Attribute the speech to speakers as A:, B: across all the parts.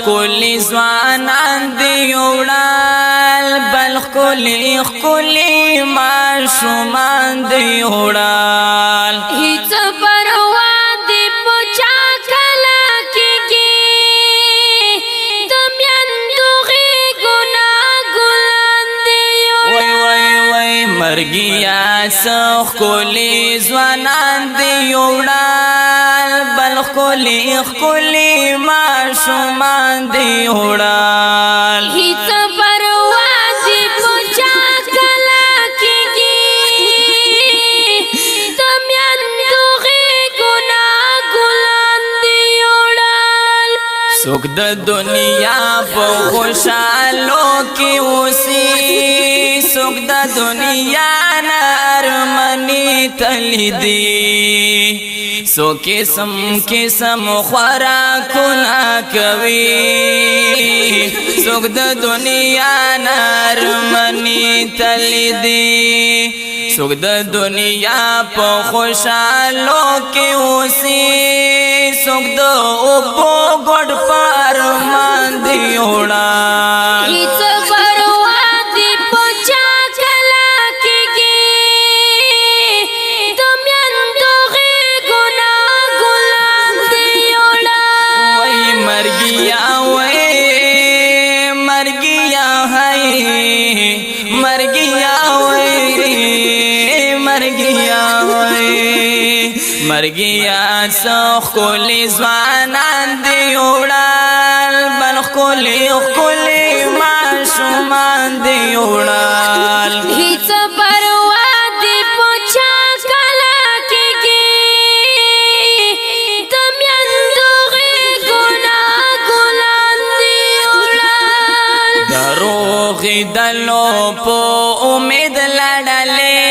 A: کلی ځوانان دی وړال بلخ کلی ماشومان دی وړال
B: هیڅ پروا دی پچا کلا کیږي دمیندو غي ګنا ګلان دی
A: وای مرګیا سخ کلی ځوانان دی وړال بلخ کلی ماشومان دی وړال
B: هیڅ پروا دی پچا کلا کیږي دمیندو غي ګنا ګلان دی وړال
A: سوک د دنیا په خوشالو کې اوسي سوک د دنیا نرمنی تلی دی سو قسم خوراکونه کوي سوک د دنیا نرمنی تلی دی سوک د دنیا په خوشالو کې اوسي سوک د اوبو ګډ پرمان دی وړال
B: هیڅ پروا دی پچا کلا کیږي دمیندو غي ګنا ګلان دی وړال
A: وای مرګیا هاي مرګیا سخ کلی ځوانان دی وړال بلخ کلی ماشومان دی وړال
B: هیڅ پروا دی پچا کلا کیږي دمیندو غي ګنا ګلان دی وړال
A: دروغی دلو په امید لړلې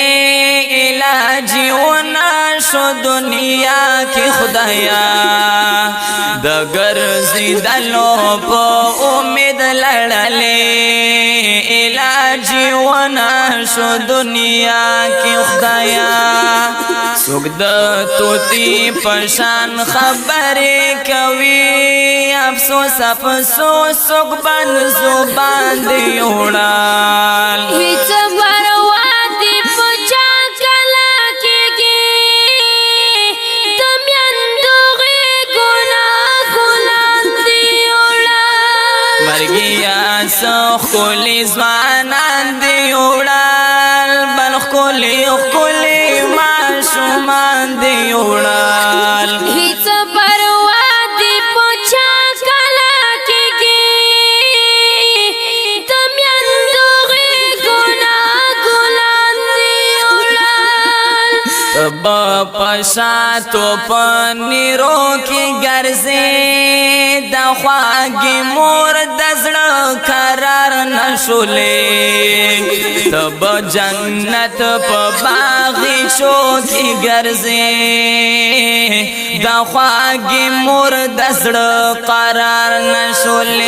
A: علاجونه شو دنیا کی خدایا د ګرځي دلو په امید لړلې علاجونه شو دنیا کی خدایا سوک د توتی پشان خبرې کوي افسوس سوک بند زبان دی وړال
B: هیڅ پروا دی پچا کلا کیږي دمیندو غي ګنا ګلان دی وړال
A: مرګیا سخ کلی ځوانان دی وړال بلخ کلی ماشومان دی وړال
B: هیڅ پروا دی پچا کلا کیږي دمیندو غي ګنا ګلان دی وړال
A: با پشاتو پنیرو کی ګرځي د خواږی مور د زړه قرار نشولې تب جنت په باغچو کی ګرځي د خواږی مور د زړه قرار نشولې